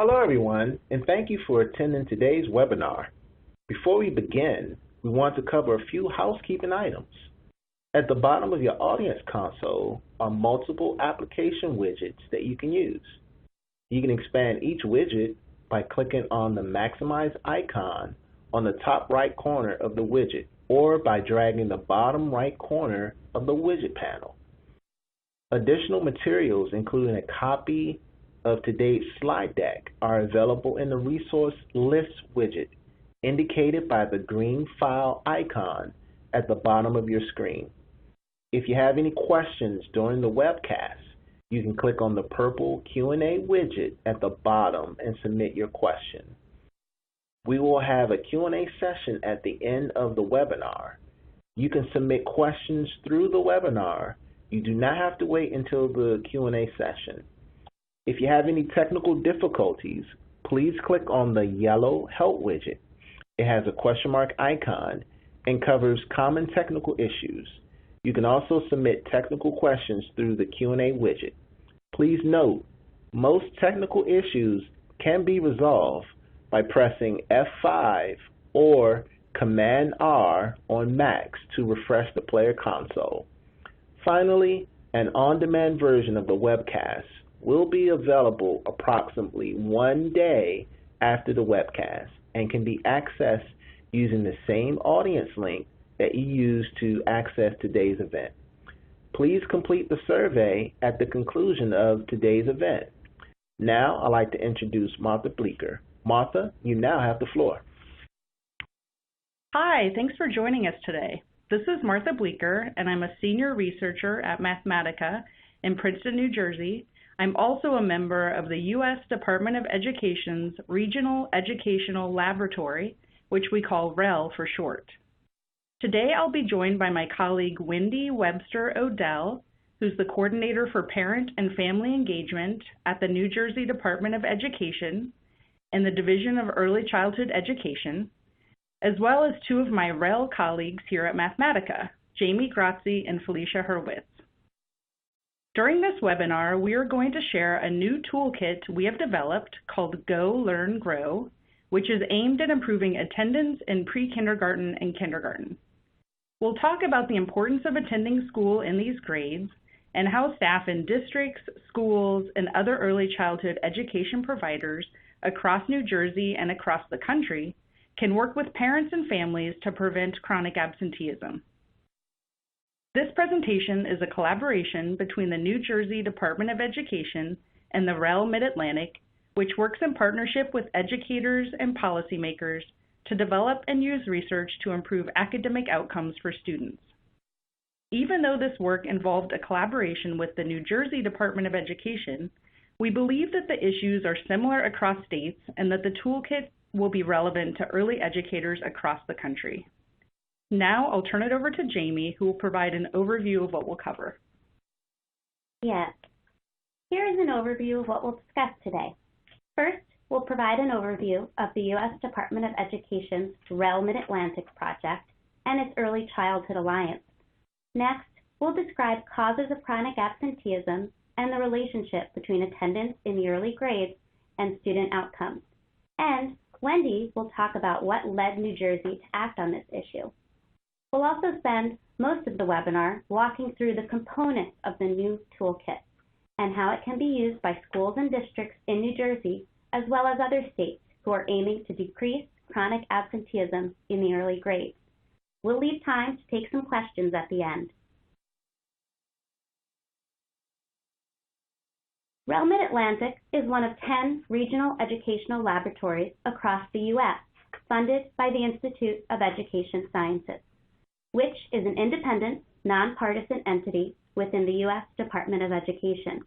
Hello everyone, and thank you for attending today's webinar. Before we begin, we want to cover a few housekeeping items. At the bottom of your audience console are multiple application widgets that you can use. You can expand each widget by clicking on the maximize icon on the top right corner of the widget or by dragging the bottom right corner of the widget panel. Additional materials, including a copy of today's slide deck, are available in the resource list widget indicated by the green file icon at the bottom of your screen. If you have any questions during the webcast, you can click on the purple Q&A widget at the bottom and submit your question. We will have a Q&A session at the end of the webinar. You can submit questions through the webinar. You do not have to wait until the Q&A session. If you have any technical difficulties, please click on the yellow Help widget. It has a question mark icon and covers common technical issues. You can also submit technical questions through the Q&A widget. Please note, most technical issues can be resolved by pressing F5 or Command-R on Macs to refresh the player console. Finally, an on-demand version of the webcast will be available approximately 1 day after the webcast and can be accessed using the same audience link that you used to access today's event. Please complete the survey at the conclusion of today's event. Now, I'd like to introduce Martha Bleeker. Martha, you now have the floor. Hi, thanks for joining us today. This is Martha Bleeker, and I'm a senior researcher at Mathematica in Princeton, New Jersey. I'm also a member of the U.S. Department of Education's Regional Educational Laboratory, which we call REL for short. Today I'll be joined by my colleague Wendi Webster-O'Dell, who's the coordinator for parent and family engagement at the New Jersey Department of Education and the Division of Early Childhood Education, as well as two of my REL colleagues here at Mathematica, Jaimie, Grazi, and Felicia Hurwitz. During this webinar, we are going to share a new toolkit we have developed called GoLearnGrow, which is aimed at improving attendance in pre-kindergarten and kindergarten. We'll talk about the importance of attending school in these grades and how staff in districts, schools, and other early childhood education providers across New Jersey and across the country can work with parents and families to prevent chronic absenteeism. This presentation is a collaboration between the New Jersey Department of Education and the REL Mid-Atlantic, which works in partnership with educators and policymakers to develop and use research to improve academic outcomes for students. Even though this work involved a collaboration with the New Jersey Department of Education, we believe that the issues are similar across states and that the toolkit will be relevant to early educators across the country. Now I'll turn it over to Jaimie, who will provide an overview of what we'll cover. Yes. Here is an overview of what we'll discuss today. First, we'll provide an overview of the U.S. Department of Education's REL Mid-Atlantic project and its Early Childhood Alliance. Next, we'll describe causes of chronic absenteeism and the relationship between attendance in the early grades and student outcomes. And Wendi will talk about what led New Jersey to act on this issue. We'll also spend most of the webinar walking through the components of the new toolkit and how it can be used by schools and districts in New Jersey, as well as other states who are aiming to decrease chronic absenteeism in the early grades. We'll leave time to take some questions at the end. REL Mid-Atlantic is one of 10 regional educational laboratories across the U.S., funded by the Institute of Education Sciences, which is an independent, nonpartisan entity within the U.S. Department of Education.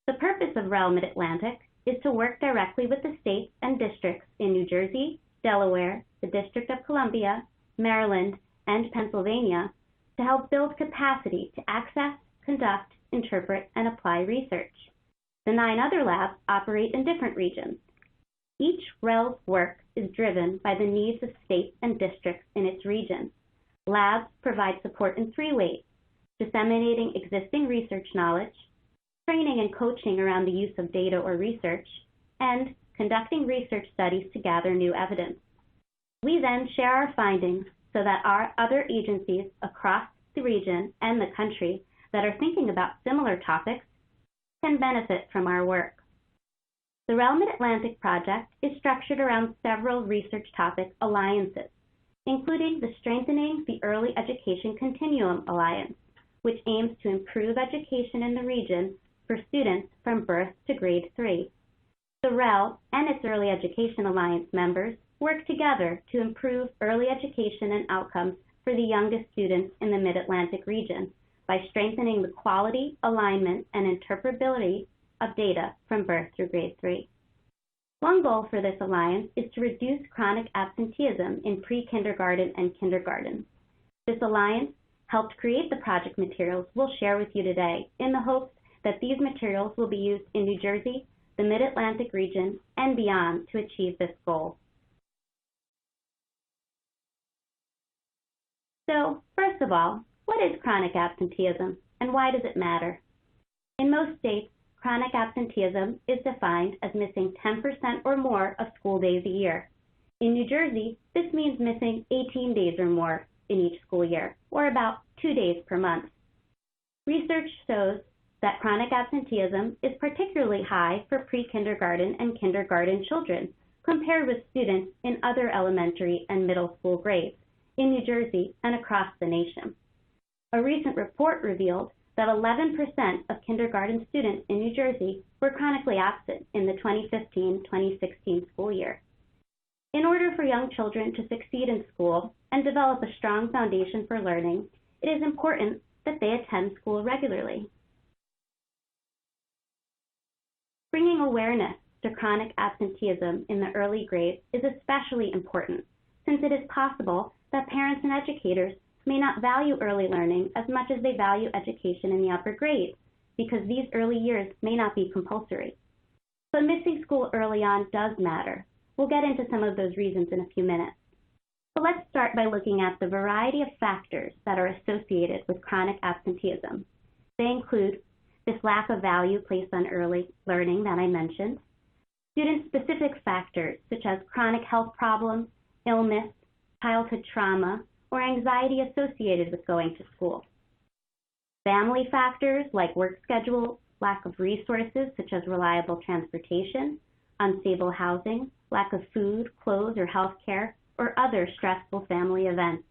The purpose of REL Mid-Atlantic is to work directly with the states and districts in New Jersey, Delaware, the District of Columbia, Maryland, and Pennsylvania to help build capacity to access, conduct, interpret, and apply research. The 9 other labs operate in different regions. Each REL's work is driven by the needs of states and districts in its region. Labs provide support in 3 ways: disseminating existing research knowledge, training and coaching around the use of data or research, and conducting research studies to gather new evidence. We then share our findings so that our other agencies across the region and the country that are thinking about similar topics can benefit from our work. The REL Mid-Atlantic project is structured around several research topic alliances, including the Strengthening the Early Education Continuum Alliance, which aims to improve education in the region for students from birth to grade 3. The REL and its Early Education Alliance members work together to improve early education and outcomes for the youngest students in the Mid-Atlantic region by strengthening the quality, alignment, and interpretability of data from birth through grade 3. One goal for this alliance is to reduce chronic absenteeism in pre-kindergarten and kindergarten. This alliance helped create the project materials we'll share with you today in the hopes that these materials will be used in New Jersey, the Mid-Atlantic region, and beyond to achieve this goal. So, first of all, what is chronic absenteeism and why does it matter? In most states, chronic absenteeism is defined as missing 10% or more of school days a year. In New Jersey, this means missing 18 days or more in each school year, or about 2 days per month. Research shows that chronic absenteeism is particularly high for pre-kindergarten and kindergarten children compared with students in other elementary and middle school grades in New Jersey and across the nation. A recent report revealed that 11% of kindergarten students in New Jersey were chronically absent in the 2015-2016 school year. In order for young children to succeed in school and develop a strong foundation for learning, it is important that they attend school regularly. Bringing awareness to chronic absenteeism in the early grades is especially important, since it is possible that parents and educators may not value early learning as much as they value education in the upper grades, because these early years may not be compulsory. But missing school early on does matter. We'll get into some of those reasons in a few minutes. But let's start by looking at the variety of factors that are associated with chronic absenteeism. They include this lack of value placed on early learning that I mentioned, student-specific factors such as chronic health problems, illness, childhood trauma, or anxiety associated with going to school. Family factors like work schedule, lack of resources such as reliable transportation, unstable housing, lack of food, clothes, or health care, or other stressful family events.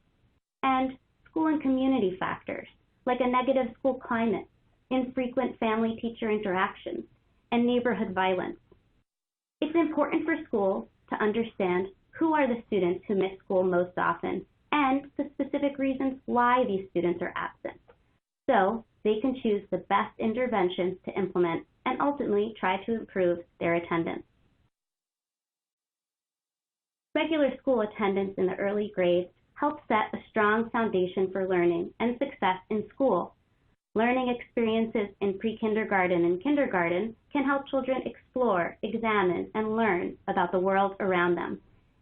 And school and community factors like a negative school climate, infrequent family-teacher interactions, and neighborhood violence. It's important for schools to understand who are the students who miss school most often and the specific reasons why these students are absent, so they can choose the best interventions to implement and ultimately try to improve their attendance. Regular school attendance in the early grades helps set a strong foundation for learning and success in school. Learning experiences in pre-kindergarten and kindergarten can help children explore, examine, and learn about the world around them,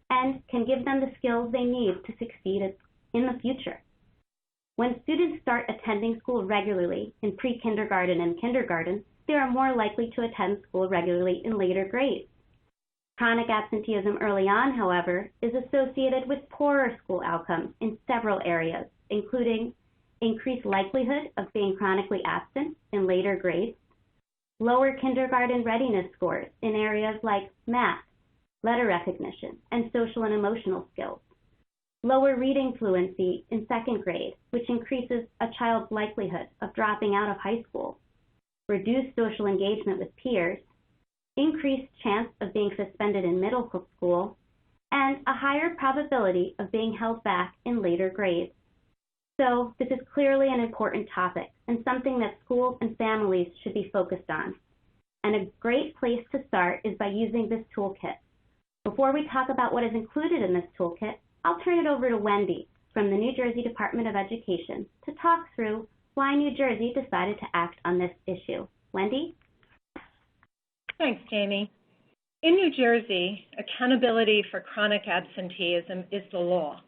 and can give them the skills they need to succeed in the future. When students start attending school regularly in pre-kindergarten and kindergarten, they are more likely to attend school regularly in later grades. Chronic absenteeism early on, however, is associated with poorer school outcomes in several areas, including increased likelihood of being chronically absent in later grades, lower kindergarten readiness scores in areas like math, letter recognition, and social and emotional skills, lower reading fluency in second grade, which increases a child's likelihood of dropping out of high school, reduced social engagement with peers, increased chance of being suspended in middle school, and a higher probability of being held back in later grades. So this is clearly an important topic and something that schools and families should be focused on. And a great place to start is by using this toolkit. Before we talk about what is included in this toolkit, I'll turn it over to Wendi from the New Jersey Department of Education to talk through why New Jersey decided to act on this issue. Wendi? Thanks, Jaimie. In New Jersey, accountability for chronic absenteeism is the law.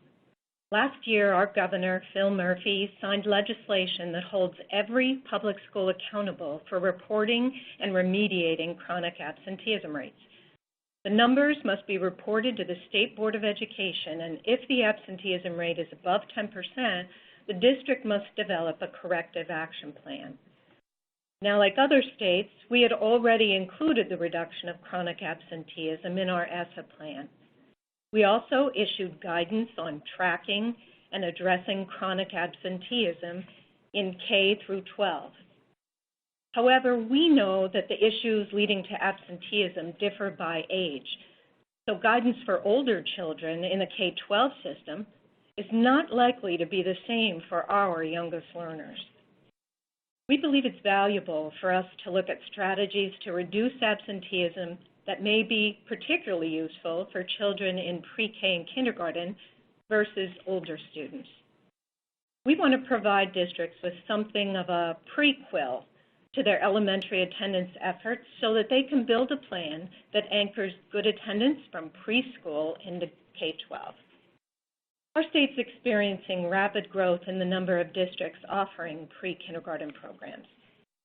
Last year, our governor, Phil Murphy, signed legislation that holds every public school accountable for reporting and remediating chronic absenteeism rates. The numbers must be reported to the State Board of Education, and if the absenteeism rate is above 10%, the district must develop a corrective action plan. Now, like other states, we had already included the reduction of chronic absenteeism in our ESSA plan. We also issued guidance on tracking and addressing chronic absenteeism in K through 12. However, we know that the issues leading to absenteeism differ by age. So guidance for older children in the K-12 system is not likely to be the same for our youngest learners. We believe it's valuable for us to look at strategies to reduce absenteeism that may be particularly useful for children in pre-K and kindergarten versus older students. We want to provide districts with something of a prequel to their elementary attendance efforts so that they can build a plan that anchors good attendance from preschool into K-12. Our state's experiencing rapid growth in the number of districts offering pre-kindergarten programs.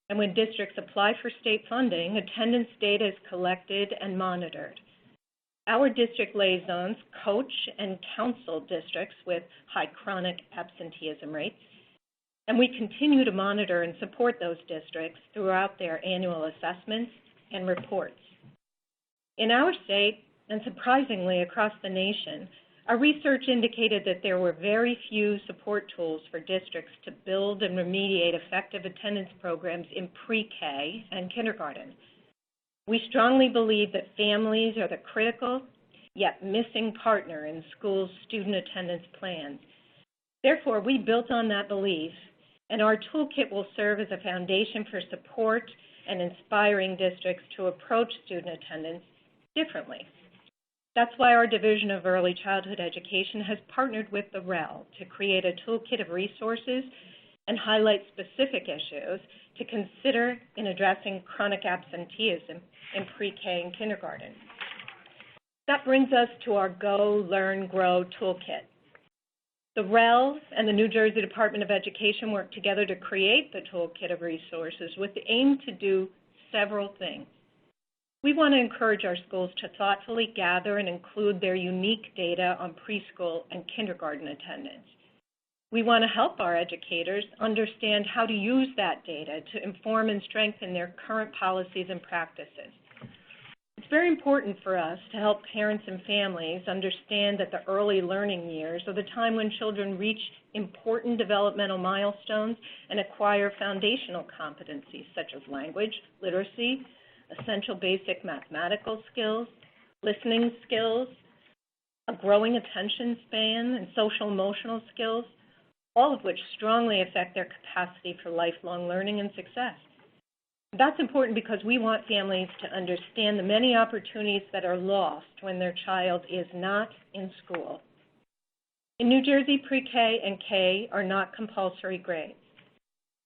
And when districts apply for state funding, attendance data is collected and monitored. Our district liaisons coach and counsel districts with high chronic absenteeism rates, and we continue to monitor and support those districts throughout their annual assessments and reports. In our state, and surprisingly across the nation, our research indicated that there were very few support tools for districts to build and remediate effective attendance programs in pre-K and kindergarten. We strongly believe that families are the critical yet missing partner in schools' student attendance plans. Therefore, we built on that belief, and our toolkit will serve as a foundation for support and inspiring districts to approach student attendance differently. That's why our Division of Early Childhood Education has partnered with the REL to create a toolkit of resources and highlight specific issues to consider in addressing chronic absenteeism in pre-K and kindergarten. That brings us to our GoLearnGrow Toolkit. The REL and the New Jersey Department of Education worked together to create the toolkit of resources with the aim to do several things. We want to encourage our schools to thoughtfully gather and include their unique data on preschool and kindergarten attendance. We want to help our educators understand how to use that data to inform and strengthen their current policies and practices. It's very important for us to help parents and families understand that the early learning years are the time when children reach important developmental milestones and acquire foundational competencies such as language, literacy, essential basic mathematical skills, listening skills, a growing attention span, and social-emotional skills, all of which strongly affect their capacity for lifelong learning and success. That's important because we want families to understand the many opportunities that are lost when their child is not in school. In New Jersey, pre-K and K are not compulsory grades.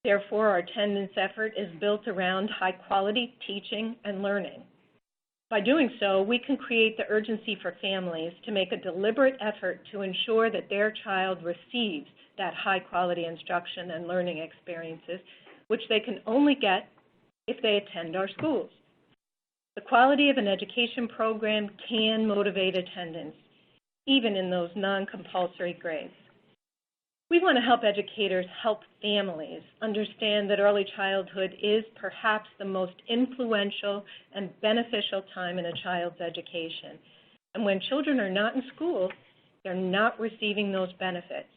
Therefore, our attendance effort is built around high-quality teaching and learning. By doing so, we can create the urgency for families to make a deliberate effort to ensure that their child receives that high-quality instruction and learning experiences, which they can only get if they attend our schools. The quality of an education program can motivate attendance, even in those non-compulsory grades. We want to help educators help families understand that early childhood is perhaps the most influential and beneficial time in a child's education. And when children are not in school, they're not receiving those benefits.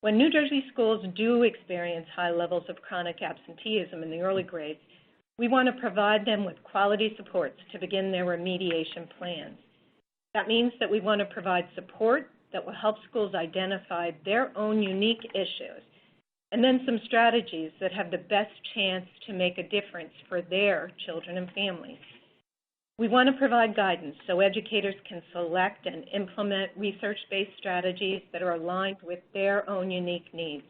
When New Jersey schools do experience high levels of chronic absenteeism in the early grades, we want to provide them with quality supports to begin their remediation plans. That means that we want to provide support that will help schools identify their own unique issues, and then some strategies that have the best chance to make a difference for their children and families. We want to provide guidance so educators can select and implement research-based strategies that are aligned with their own unique needs.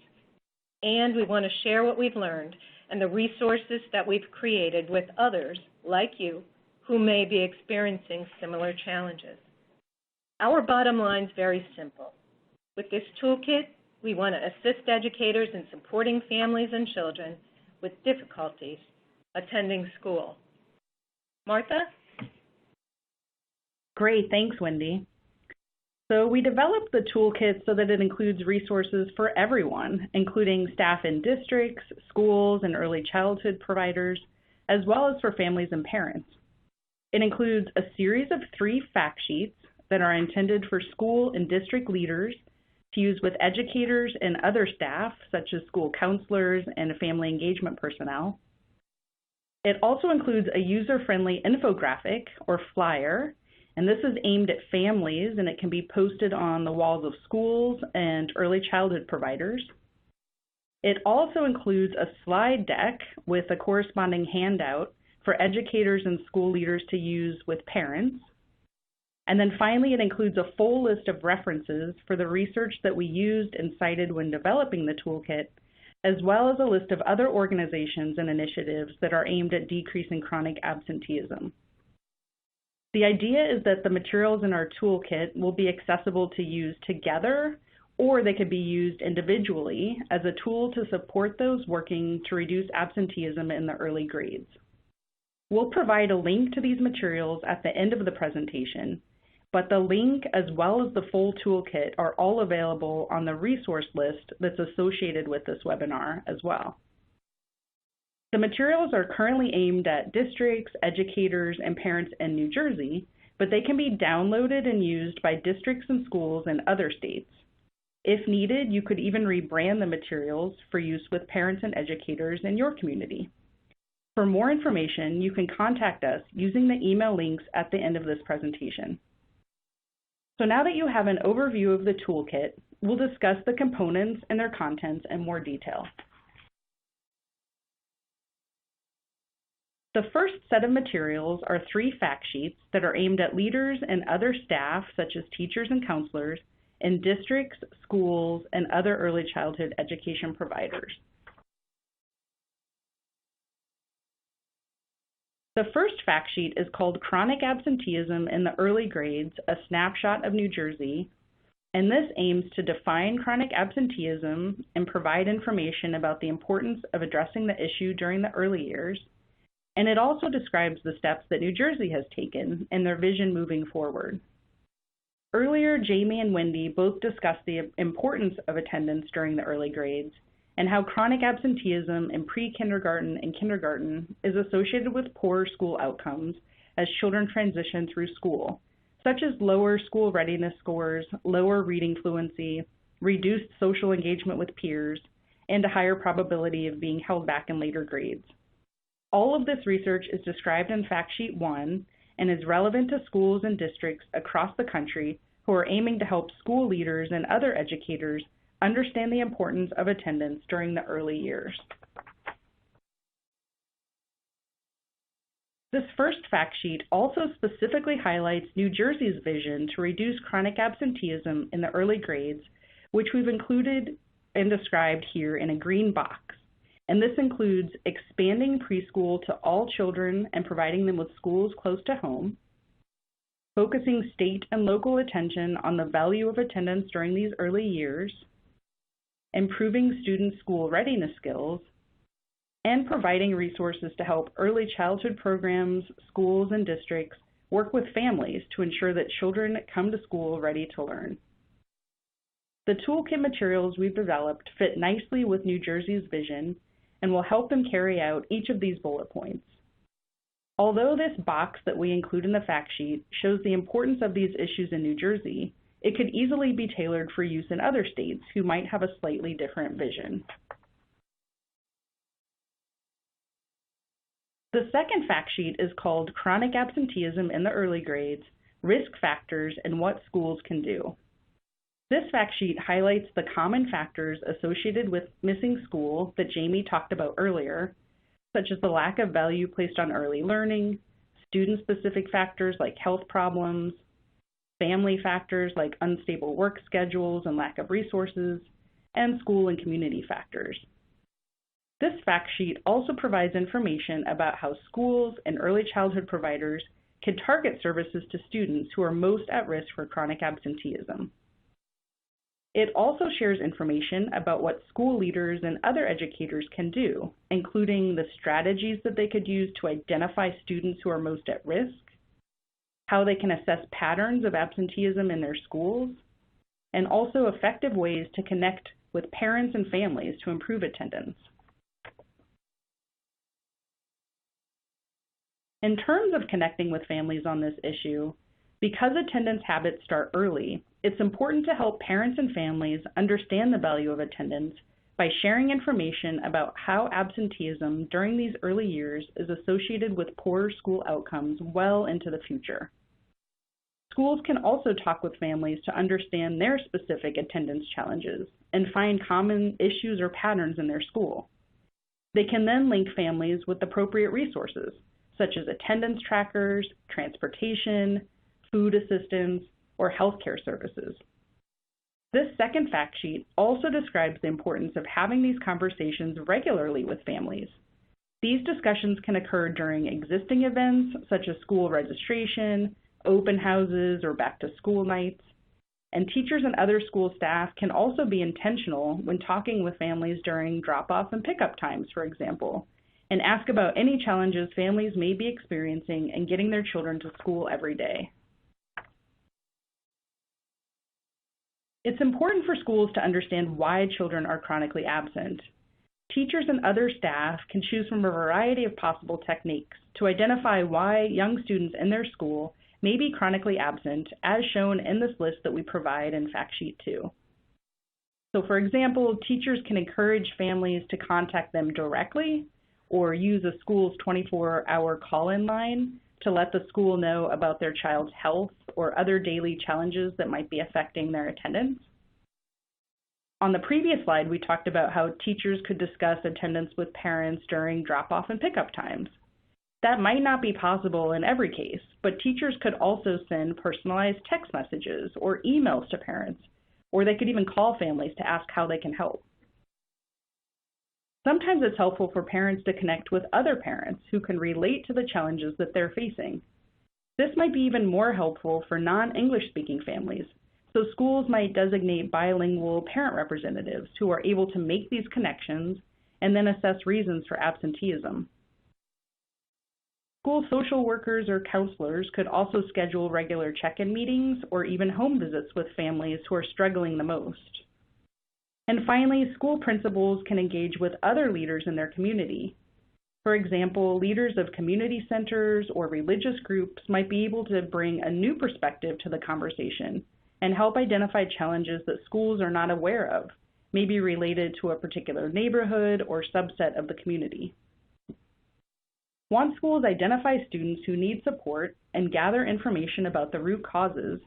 And we want to share what we've learned and the resources that we've created with others, like you, who may be experiencing similar challenges. Our bottom line is very simple. With this toolkit, we want to assist educators in supporting families and children with difficulties attending school. Martha? Great, thanks, Wendi. So we developed the toolkit so that it includes resources for everyone, including staff in districts, schools, and early childhood providers, as well as for families and parents. It includes a series of 3 fact sheets that are intended for school and district leaders to use with educators and other staff, such as school counselors and family engagement personnel. It also includes a user-friendly infographic or flyer, and this is aimed at families, and it can be posted on the walls of schools and early childhood providers. It also includes a slide deck with a corresponding handout for educators and school leaders to use with parents. And then finally, it includes a full list of references for the research that we used and cited when developing the toolkit, as well as a list of other organizations and initiatives that are aimed at decreasing chronic absenteeism. The idea is that the materials in our toolkit will be accessible to use together, or they could be used individually as a tool to support those working to reduce absenteeism in the early grades. We'll provide a link to these materials at the end of the presentation, but the link as well as the full toolkit are all available on the resource list that's associated with this webinar as well. The materials are currently aimed at districts, educators, and parents in New Jersey, but they can be downloaded and used by districts and schools in other states. If needed, you could even rebrand the materials for use with parents and educators in your community. For more information, you can contact us using the email links at the end of this presentation. So now that you have an overview of the toolkit, we'll discuss the components and their contents in more detail. The first set of materials are 3 fact sheets that are aimed at leaders and other staff, such as teachers and counselors, in districts, schools, and other early childhood education providers. The first fact sheet is called Chronic Absenteeism in the Early Grades, a Snapshot of New Jersey, and this aims to define chronic absenteeism and provide information about the importance of addressing the issue during the early years. And it also describes the steps that New Jersey has taken and their vision moving forward. Earlier, Jaimie and Wendi both discussed the importance of attendance during the early grades and how chronic absenteeism in pre-kindergarten and kindergarten is associated with poor school outcomes as children transition through school, such as lower school readiness scores, lower reading fluency, reduced social engagement with peers, and a higher probability of being held back in later grades. All of this research is described in Fact Sheet 1 and is relevant to schools and districts across the country who are aiming to help school leaders and other educators understand the importance of attendance during the early years. This first fact sheet also specifically highlights New Jersey's vision to reduce chronic absenteeism in the early grades, which we've included and described here in a green box. And this includes expanding preschool to all children and providing them with schools close to home, focusing state and local attention on the value of attendance during these early years, improving student school readiness skills, and providing resources to help early childhood programs, schools, and districts work with families to ensure that children come to school ready to learn. The toolkit materials we've developed fit nicely with New Jersey's vision and will help them carry out each of these bullet points. Although this box that we include in the fact sheet shows the importance of these issues in New Jersey, it could easily be tailored for use in other states who might have a slightly different vision. The second fact sheet is called Chronic Absenteeism in the Early Grades, Risk Factors and What Schools Can Do. This fact sheet highlights the common factors associated with missing school that Jaimie talked about earlier, such as the lack of value placed on early learning, student-specific factors like health problems, family factors like unstable work schedules and lack of resources, and school and community factors. This fact sheet also provides information about how schools and early childhood providers can target services to students who are most at risk for chronic absenteeism. It also shares information about what school leaders and other educators can do, including the strategies that they could use to identify students who are most at risk, how they can assess patterns of absenteeism in their schools, and also effective ways to connect with parents and families to improve attendance. In terms of connecting with families on this issue, because attendance habits start early, it's important to help parents and families understand the value of attendance by sharing information about how absenteeism during these early years is associated with poorer school outcomes well into the future. Schools can also talk with families to understand their specific attendance challenges and find common issues or patterns in their school. They can then link families with appropriate resources, such as attendance trackers, transportation, food assistance, or healthcare services. This second fact sheet also describes the importance of having these conversations regularly with families. These discussions can occur during existing events, such as school registration, open houses, or back-to-school nights. And teachers and other school staff can also be intentional when talking with families during drop-off and pickup times, for example, and ask about any challenges families may be experiencing in getting their children to school every day. It's important for schools to understand why children are chronically absent. Teachers and other staff can choose from a variety of possible techniques to identify why young students in their school may be chronically absent, as shown in this list that we provide in Fact Sheet 2. So for example, teachers can encourage families to contact them directly or use a school's 24-hour call-in line to let the school know about their child's health or other daily challenges that might be affecting their attendance. On the previous slide, we talked about how teachers could discuss attendance with parents during drop-off and pickup times. That might not be possible in every case, but teachers could also send personalized text messages or emails to parents, or they could even call families to ask how they can help. Sometimes it's helpful for parents to connect with other parents who can relate to the challenges that they're facing. This might be even more helpful for non-English speaking families, so schools might designate bilingual parent representatives who are able to make these connections and then assess reasons for absenteeism. School social workers or counselors could also schedule regular check-in meetings or even home visits with families who are struggling the most. And finally, school principals can engage with other leaders in their community. For example, leaders of community centers or religious groups might be able to bring a new perspective to the conversation and help identify challenges that schools are not aware of, maybe related to a particular neighborhood or subset of the community. Once schools identify students who need support and gather information about the root causes,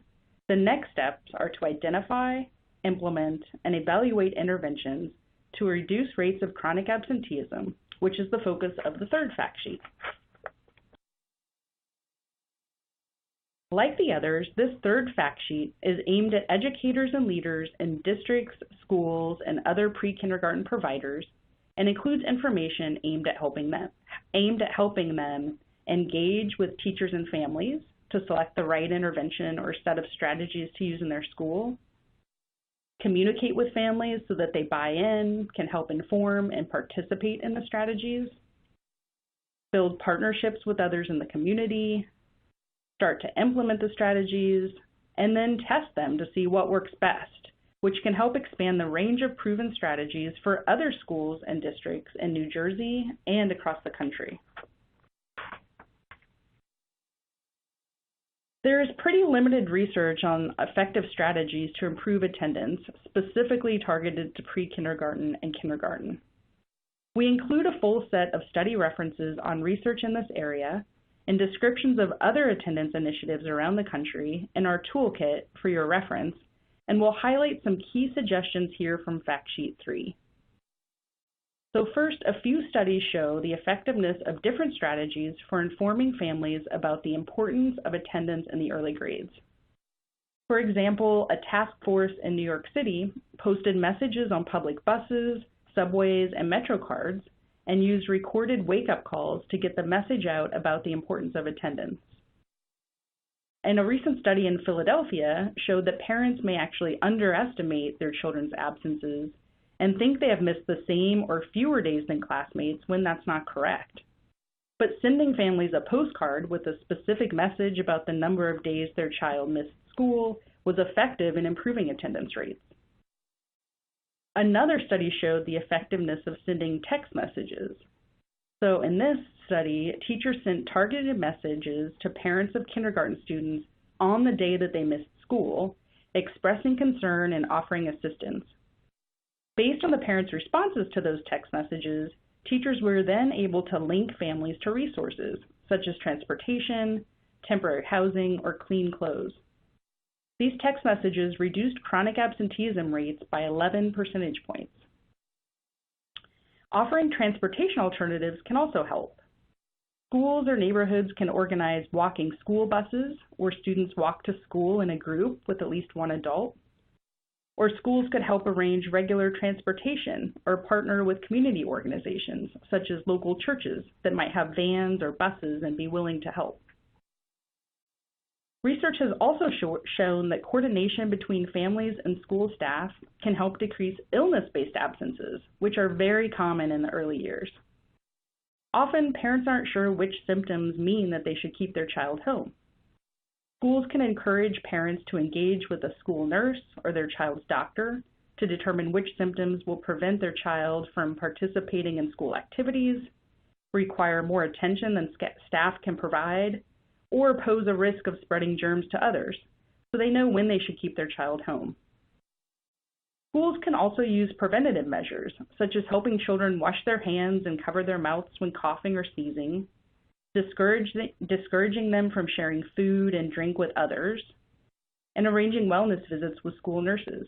the next steps are to identify, implement, and evaluate interventions to reduce rates of chronic absenteeism, which is the focus of the third fact sheet. Like the others, this third fact sheet is aimed at educators and leaders in districts, schools, and other pre-kindergarten providers, and includes information aimed at helping them engage with teachers and families to select the right intervention or set of strategies to use in their school, communicate with families so that they buy in, can help inform and participate in the strategies, build partnerships with others in the community, start to implement the strategies, and then test them to see what works best, which can help expand the range of proven strategies for other schools and districts in New Jersey and across the country. There is pretty limited research on effective strategies to improve attendance, specifically targeted to pre-kindergarten and kindergarten. We include a full set of study references on research in this area and descriptions of other attendance initiatives around the country in our toolkit for your reference, and we'll highlight some key suggestions here from Fact Sheet 3. So first, a few studies show the effectiveness of different strategies for informing families about the importance of attendance in the early grades. For example, a task force in New York City posted messages on public buses, subways, and Metro cards, and used recorded wake-up calls to get the message out about the importance of attendance. And a recent study in Philadelphia showed that parents may actually underestimate their children's absences and think they have missed the same or fewer days than classmates when that's not correct. but sending families a postcard with a specific message about the number of days their child missed school was effective in improving attendance rates. Another study showed the effectiveness of sending text messages. So in this study, teachers sent targeted messages to parents of kindergarten students on the day that they missed school, expressing concern and offering assistance. Based on the parents' responses to those text messages, teachers were then able to link families to resources, such as transportation, temporary housing, or clean clothes. These text messages reduced chronic absenteeism rates by 11 percentage points. Offering transportation alternatives can also help. Schools or neighborhoods can organize walking school buses, where students walk to school in a group with at least one adult. Or schools could help arrange regular transportation or partner with community organizations, such as local churches that might have vans or buses and be willing to help. Research has also shown that coordination between families and school staff can help decrease illness-based absences, which are very common in the early years. Often, parents aren't sure which symptoms mean that they should keep their child home. Schools can encourage parents to engage with a school nurse or their child's doctor to determine which symptoms will prevent their child from participating in school activities, require more attention than staff can provide, or pose a risk of spreading germs to others, so they know when they should keep their child home. Schools can also use preventative measures, such as helping children wash their hands and cover their mouths when coughing or sneezing, discouraging them from sharing food and drink with others, and arranging wellness visits with school nurses.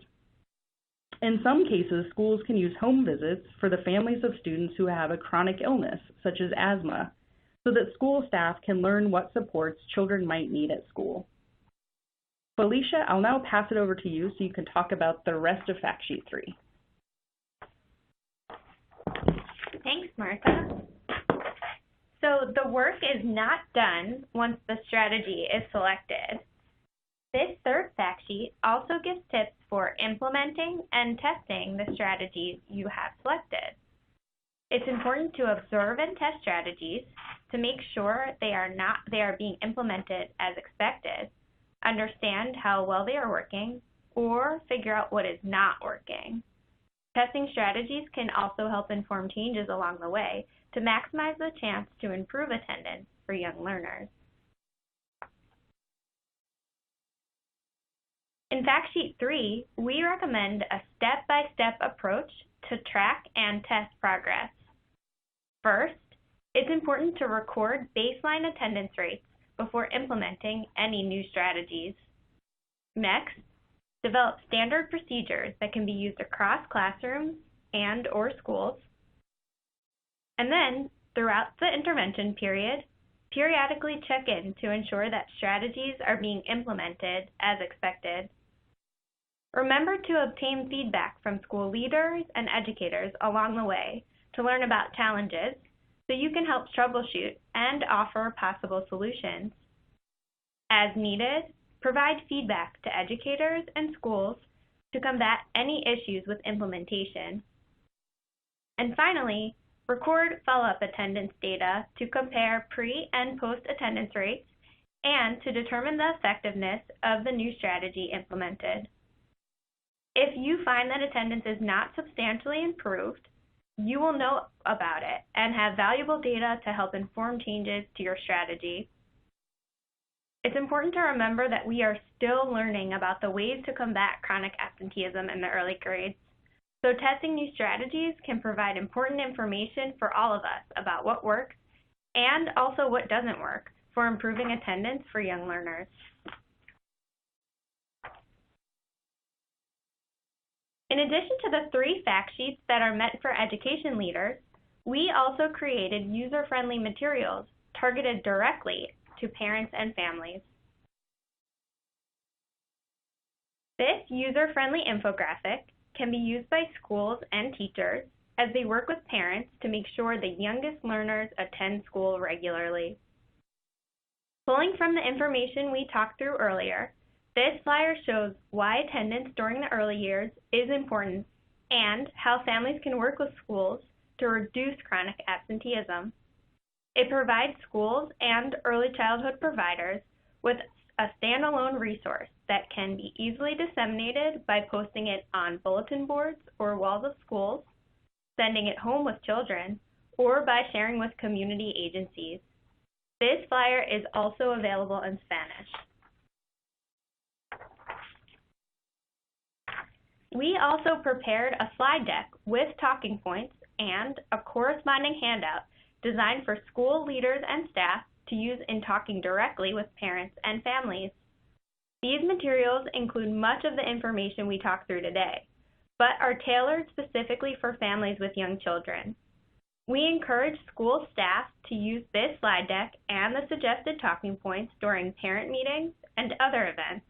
In some cases, schools can use home visits for the families of students who have a chronic illness, such as asthma, so that school staff can learn what supports children might need at school. Felicia, I'll now pass it over to you so you can talk about the rest of Fact Sheet 3. Thanks, Martha. So the work is not done once the strategy is selected. This third fact sheet also gives tips for implementing and testing the strategies you have selected. It's important to observe and test strategies to make sure they are being implemented as expected, understand how well they are working, or figure out what is not working. Testing strategies can also help inform changes along the way to maximize the chance to improve attendance for young learners. In Fact Sheet 3, we recommend a step-by-step approach to track and test progress. First, it's important to record baseline attendance rates before implementing any new strategies. Next, develop standard procedures that can be used across classrooms and/or schools. And then, throughout the intervention period, periodically check in to ensure that strategies are being implemented as expected. Remember to obtain feedback from school leaders and educators along the way to learn about challenges so you can help troubleshoot and offer possible solutions. As needed, provide feedback to educators and schools to combat any issues with implementation. And finally, record follow-up attendance data to compare pre- and post-attendance rates and to determine the effectiveness of the new strategy implemented. If you find that attendance is not substantially improved, you will know about it and have valuable data to help inform changes to your strategy. It's important to remember that we are still learning about the ways to combat chronic absenteeism in the early grades. So testing new strategies can provide important information for all of us about what works and also what doesn't work for improving attendance for young learners. In addition to the 3 fact sheets that are meant for education leaders, we also created user-friendly materials targeted directly to parents and families. This user-friendly infographic can be used by schools and teachers as they work with parents to make sure the youngest learners attend school regularly. Pulling from the information we talked through earlier, this flyer shows why attendance during the early years is important and how families can work with schools to reduce chronic absenteeism. It provides schools and early childhood providers with a standalone resource that can be easily disseminated by posting it on bulletin boards or walls of schools, sending it home with children, or by sharing with community agencies. This flyer is also available in Spanish. We also prepared a slide deck with talking points and a corresponding handout designed for school leaders and staff to use in talking directly with parents and families. These materials include much of the information we talked through today, but are tailored specifically for families with young children. We encourage school staff to use this slide deck and the suggested talking points during parent meetings and other events,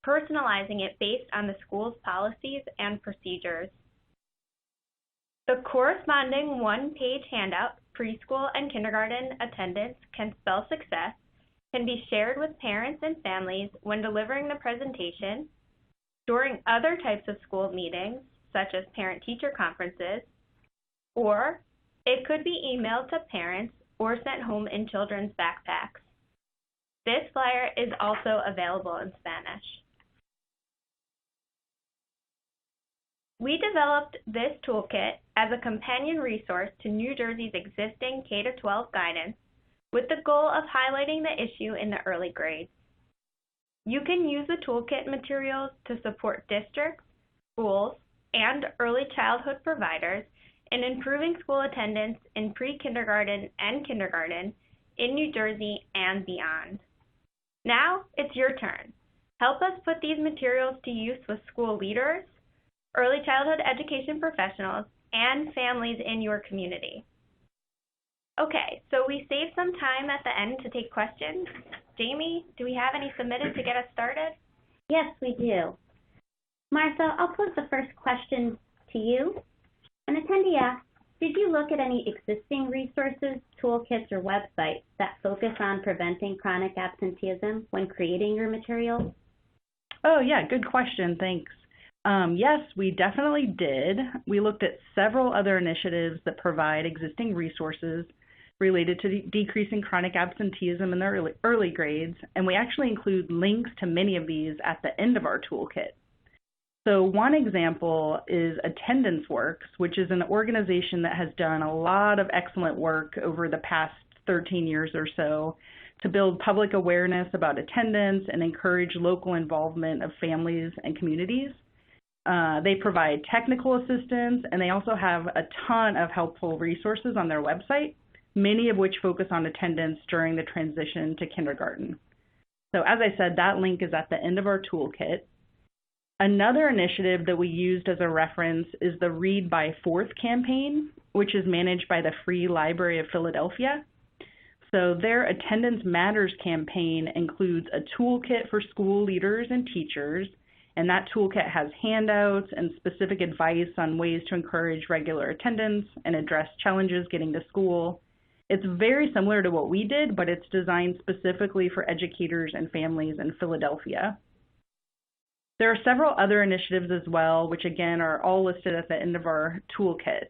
personalizing it based on the school's policies and procedures. The corresponding one-page handout, Preschool and Kindergarten Attendance Can Spell Success, can be shared with parents and families when delivering the presentation, during other types of school meetings, such as parent-teacher conferences, or it could be emailed to parents or sent home in children's backpacks. This flyer is also available in Spanish. We developed this toolkit as a companion resource to New Jersey's existing K-12 guidance with the goal of highlighting the issue in the early grades. You can use the toolkit materials to support districts, schools, and early childhood providers in improving school attendance in pre-kindergarten and kindergarten in New Jersey and beyond. Now it's your turn. Help us put these materials to use with school leaders, early childhood education professionals, and families in your community. Okay, so we saved some time at the end to take questions. Jaimie, do we have any submitted to get us started? Yes, we do. Martha, I'll pose the first question to you. An attendee asks, did you look at any existing resources, toolkits, or websites that focus on preventing chronic absenteeism when creating your materials? Oh yeah, good question, thanks. Yes, we definitely did. We looked at several other initiatives that provide existing resources related to decreasing chronic absenteeism in the early grades, and we actually include links to many of these at the end of our toolkit. So one example is Attendance Works, which is an organization that has done a lot of excellent work over the past 13 years or so to build public awareness about attendance and encourage local involvement of families and communities. They provide technical assistance, and they also have a ton of helpful resources on their website, many of which focus on attendance during the transition to kindergarten. So as I said, that link is at the end of our toolkit. Another initiative that we used as a reference is the Read by Fourth campaign, which is managed by the Free Library of Philadelphia. So their Attendance Matters campaign includes a toolkit for school leaders and teachers, and that toolkit has handouts and specific advice on ways to encourage regular attendance and address challenges getting to school. It's very similar to what we did, but it's designed specifically for educators and families in Philadelphia. There are several other initiatives as well, which again are all listed at the end of our toolkit.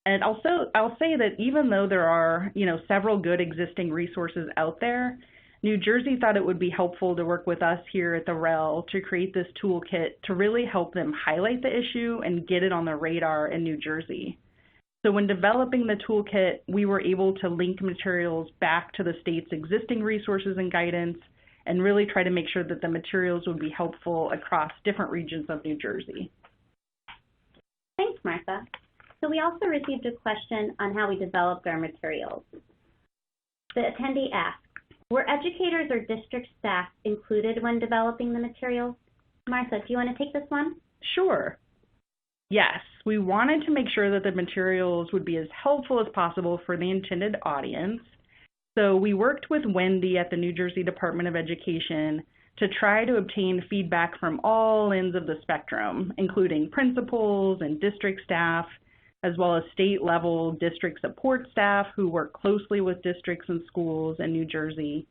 And also, I'll say that even though there are, several good existing resources out there, New Jersey thought it would be helpful to work with us here at the REL to create this toolkit to really help them highlight the issue and get it on the radar in New Jersey. So when developing the toolkit, we were able to link materials back to the state's existing resources and guidance and really try to make sure that the materials would be helpful across different regions of New Jersey. Thanks, Martha. So we also received a question on how we developed our materials. The attendee asked, were educators or district staff included when developing the materials? Martha, do you want to take this one? Sure. Yes, we wanted to make sure that the materials would be as helpful as possible for the intended audience. So we worked with Wendi at the New Jersey Department of Education to try to obtain feedback from all ends of the spectrum, including principals and district staff, as well as state-level district support staff who work closely with districts and schools in New Jersey.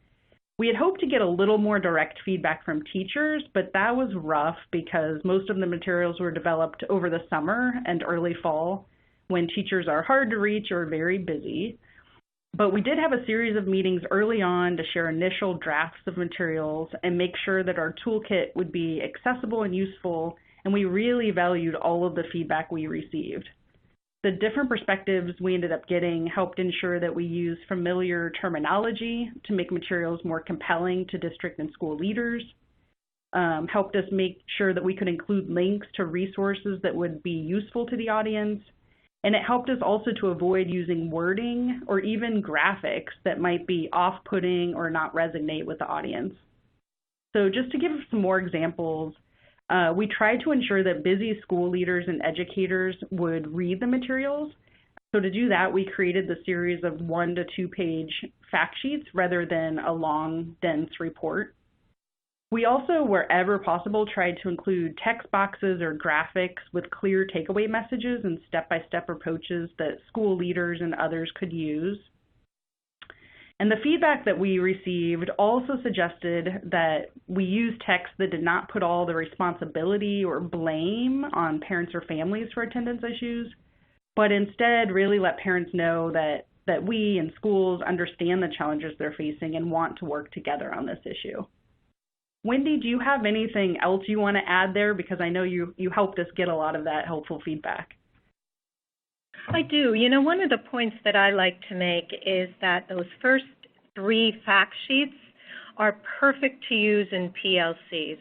We had hoped to get a little more direct feedback from teachers, but that was rough because most of the materials were developed over the summer and early fall when teachers are hard to reach or very busy. But we did have a series of meetings early on to share initial drafts of materials and make sure that our toolkit would be accessible and useful, and we really valued all of the feedback we received. The different perspectives we ended up getting helped ensure that we used familiar terminology to make materials more compelling to district and school leaders, helped us make sure that we could include links to resources that would be useful to the audience, and it helped us also to avoid using wording or even graphics that might be off-putting or not resonate with the audience. So just to give some more examples, we tried to ensure that busy school leaders and educators would read the materials. So to do that, we created the series of 1 to 2 page fact sheets rather than a long, dense report. We also, wherever possible, tried to include text boxes or graphics with clear takeaway messages and step-by-step approaches that school leaders and others could use. And the feedback that we received also suggested that we use text that did not put all the responsibility or blame on parents or families for attendance issues, but instead really let parents know that we and schools understand the challenges they're facing and want to work together on this issue. Wendi, do you have anything else you want to add there? Because I know you helped us get a lot of that helpful feedback. I do. You know, one of the points that I like to make is that those first 3 fact sheets are perfect to use in PLCs.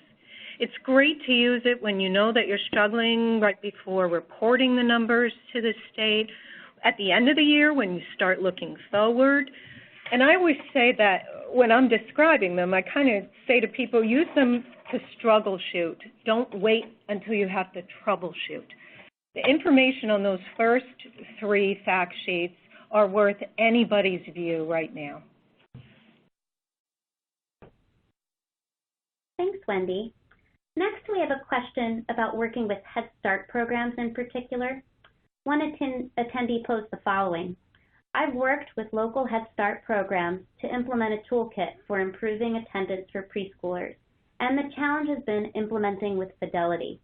It's great to use it when you know that you're struggling right before reporting the numbers to the state, at the end of the year when you start looking forward. And I always say that when I'm describing them, I kind of say to people, use them to struggle shoot. Don't wait until you have to troubleshoot. The information on those first 3 fact sheets are worth anybody's view right now. Thanks, Wendi. Next, we have a question about working with Head Start programs in particular. One attendee posed the following. I've worked with local Head Start programs to implement a toolkit for improving attendance for preschoolers, and the challenge has been implementing with fidelity.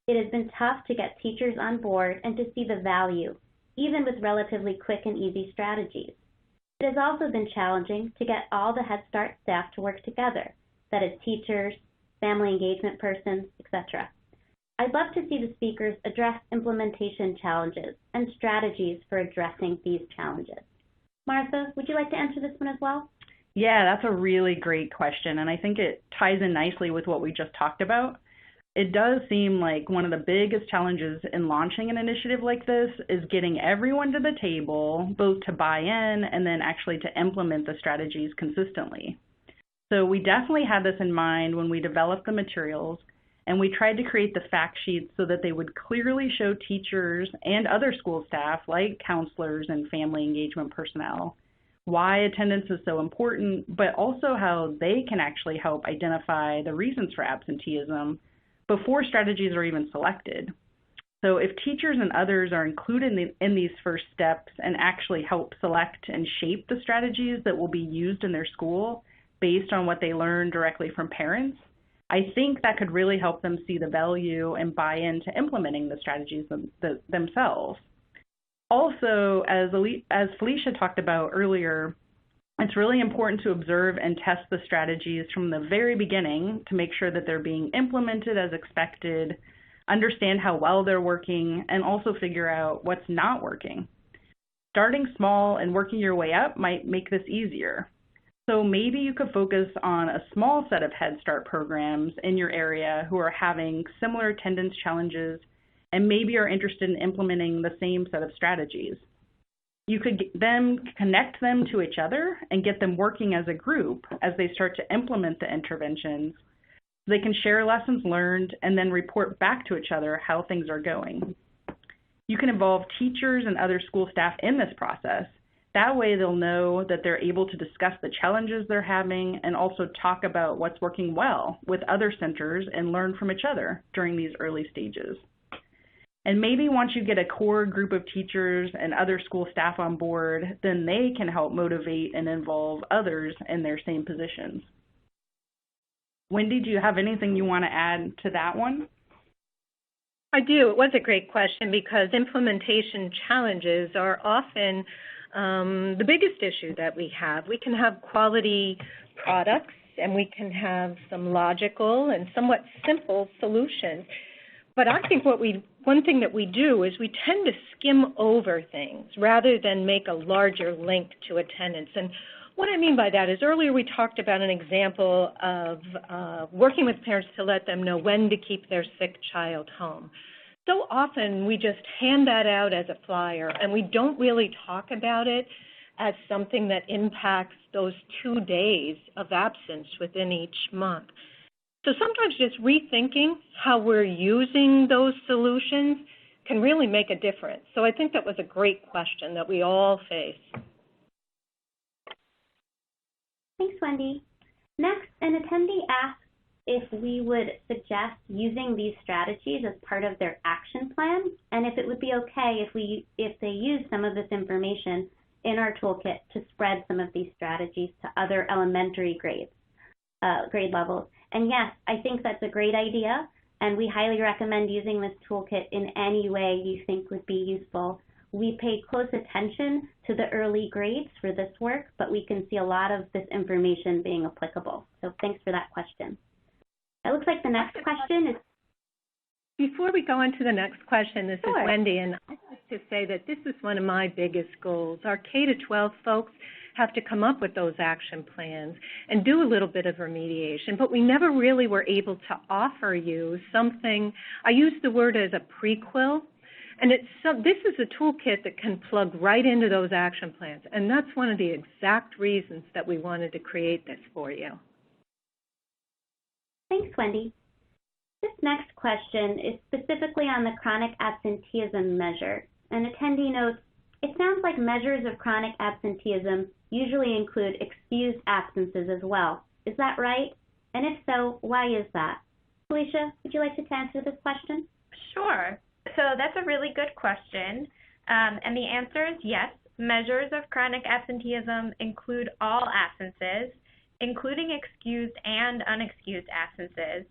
It has been tough to get teachers on board and to see the value, even with relatively quick and easy strategies. It has also been challenging to get all the Head Start staff to work together, that is teachers, family engagement persons, etc. I'd love to see the speakers address implementation challenges and strategies for addressing these challenges. Martha, would you like to answer this one as well? Yeah, that's a really great question, and I think it ties in nicely with what we just talked about. It does seem like one of the biggest challenges in launching an initiative like this is getting everyone to the table, both to buy in and then actually to implement the strategies consistently. So we definitely had this in mind when we developed the materials, and we tried to create the fact sheets so that they would clearly show teachers and other school staff, like counselors and family engagement personnel, why attendance is so important, but also how they can actually help identify the reasons for absenteeism before strategies are even selected. So if teachers and others are included in these first steps and actually help select and shape the strategies that will be used in their school based on what they learn directly from parents, I think that could really help them see the value and buy into implementing the strategies themselves. Also, as Felicia talked about earlier, it's really important to observe and test the strategies from the very beginning to make sure that they're being implemented as expected, understand how well they're working, and also figure out what's not working. Starting small and working your way up might make this easier. So maybe you could focus on a small set of Head Start programs in your area who are having similar attendance challenges and maybe are interested in implementing the same set of strategies. You could then connect them to each other and get them working as a group as they start to implement the interventions. They can share lessons learned and then report back to each other how things are going. You can involve teachers and other school staff in this process. That way they'll know that they're able to discuss the challenges they're having and also talk about what's working well with other centers and learn from each other during these early stages. And maybe once you get a core group of teachers and other school staff on board, then they can help motivate and involve others in their same positions. Wendi, do you have anything you want to add to that one? I do. It was a great question because implementation challenges are often the biggest issue that we have. We can have quality products, and we can have some logical and somewhat simple solutions. But I think one thing that we do is we tend to skim over things rather than make a larger link to attendance. And what I mean by that is earlier we talked about an example of working with parents to let them know when to keep their sick child home. So often we just hand that out as a flyer, and we don't really talk about it as something that impacts those 2 days of absence within each month. So sometimes just rethinking how we're using those solutions can really make a difference. So I think that was a great question that we all face. Thanks, Wendi. Next, an attendee asked if we would suggest using these strategies as part of their action plan, and if it would be okay if they use some of this information in our toolkit to spread some of these strategies to other elementary grade levels. And yes, I think that's a great idea, and we highly recommend using this toolkit in any way you think would be useful. We pay close attention to the early grades for this work, but we can see a lot of this information being applicable. So thanks for that question. It looks like the next question is... Before we go on to the next question, this Sure. is Wendi, and I'd like to say that this is one of my biggest goals. Our K-12 folks have to come up with those action plans and do a little bit of remediation, but we never really were able to offer you something, I use the word as a prequel, and this is a toolkit that can plug right into those action plans, and that's one of the exact reasons that we wanted to create this for you. Thanks, Wendi. This next question is specifically on the chronic absenteeism measure. An attendee notes, it sounds like measures of chronic absenteeism usually include excused absences as well. Is that right? And if so, why is that? Felicia, would you like to answer this question? Sure. So that's a really good question. And the answer is yes. Measures of chronic absenteeism include all absences, including excused and unexcused absences.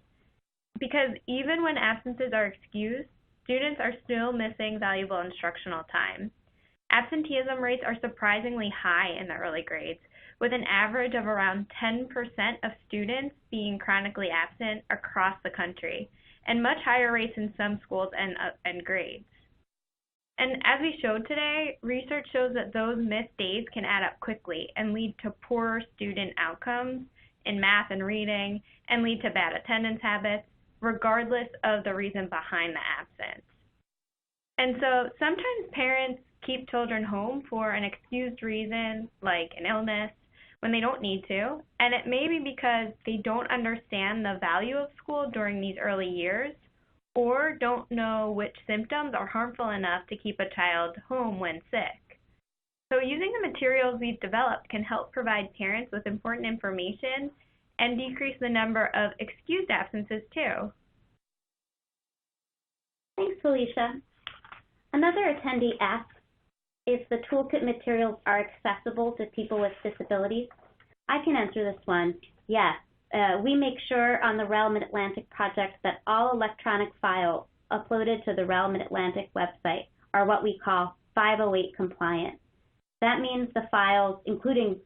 Because even when absences are excused, students are still missing valuable instructional time. Absenteeism rates are surprisingly high in the early grades, with an average of around 10% of students being chronically absent across the country, and much higher rates in some schools and grades. And as we showed today, research shows that those missed days can add up quickly and lead to poorer student outcomes in math and reading, and lead to bad attendance habits, regardless of the reason behind the absence. And so sometimes parents keep children home for an excused reason, like an illness, when they don't need to, and it may be because they don't understand the value of school during these early years, or don't know which symptoms are harmful enough to keep a child home when sick. So using the materials we've developed can help provide parents with important information and decrease the number of excused absences too. Thanks, Felicia. Another attendee asks if the toolkit materials are accessible to people with disabilities. I can answer this one. Yes. We make sure on the REL Mid-Atlantic project that all electronic files uploaded to the REL Mid-Atlantic website are what we call 508 compliant. That means the files, including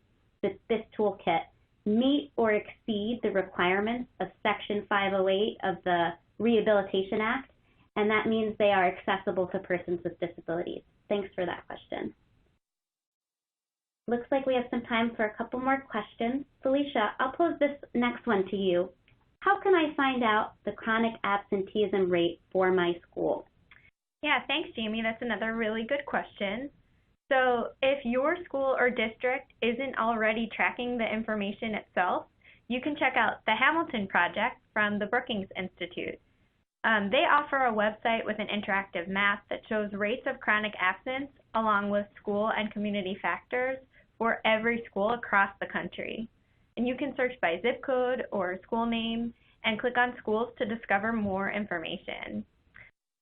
this toolkit, meet or exceed the requirements of Section 508 of the Rehabilitation Act, and that means they are accessible to persons with disabilities. Thanks for that question. Looks like we have some time for a couple more questions. Felicia, I'll pose this next one to you. How can I find out the chronic absenteeism rate for my school? Yeah, thanks, Jaimie. That's another really good question. So if your school or district isn't already tracking the information itself, you can check out the Hamilton Project from the Brookings Institute. They offer a website with an interactive map that shows rates of chronic absence along with school and community factors for every school across the country. And you can search by zip code or school name and click on schools to discover more information.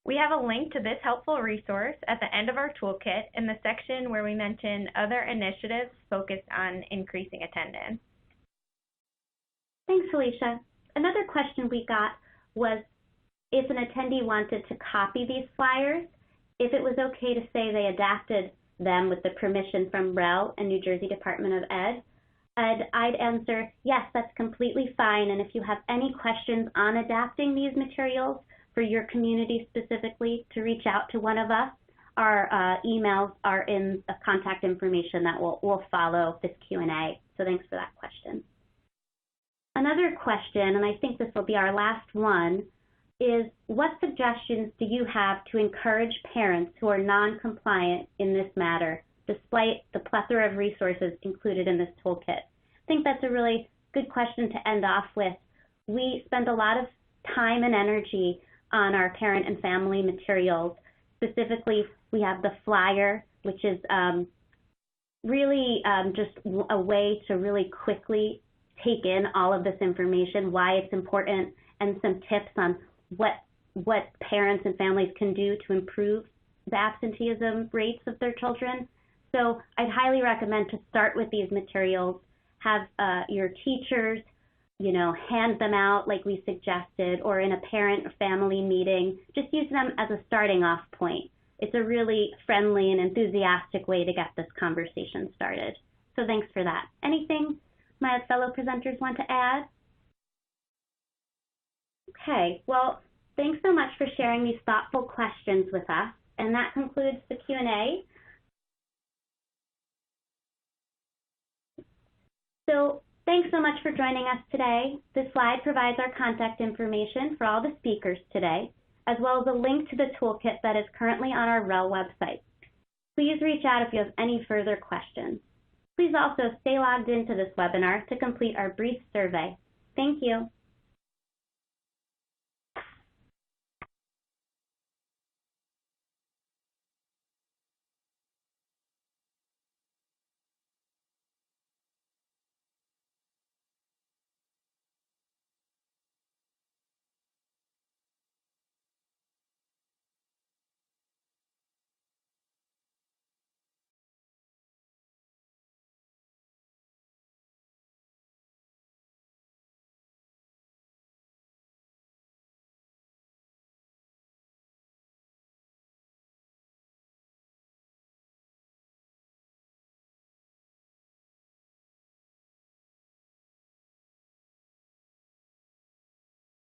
We have a link to this helpful resource at the end of our toolkit in the section where we mention other initiatives focused on increasing attendance. Thanks, Felicia. Another question we got was if an attendee wanted to copy these flyers, if it was okay to say they adapted them with the permission from REL and New Jersey Department of Ed, I'd answer, yes, that's completely fine. And if you have any questions on adapting these materials for your community specifically, to reach out to one of us. Our emails are in the contact information that will follow this Q&A. So thanks for that question. Another question, and I think this will be our last one, is what suggestions do you have to encourage parents who are non-compliant in this matter, despite the plethora of resources included in this toolkit? I think that's a really good question to end off with. We spend a lot of time and energy on our parent and family materials. Specifically, we have the flyer, which is really just a way to really quickly take in all of this information, why it's important, and some tips on what parents and families can do to improve the absenteeism rates of their children. So I'd highly recommend to start with these materials, have your teachers, hand them out like we suggested, or in a parent or family meeting. Just use them as a starting off point. It's a really friendly and enthusiastic way to get this conversation started. So thanks for that. Anything my fellow presenters want to add? Okay, well, thanks so much for sharing these thoughtful questions with us. And that concludes the Q&A. So thanks so much for joining us today. This slide provides our contact information for all the speakers today, as well as a link to the toolkit that is currently on our REL website. Please reach out if you have any further questions. Please also stay logged into this webinar to complete our brief survey. Thank you.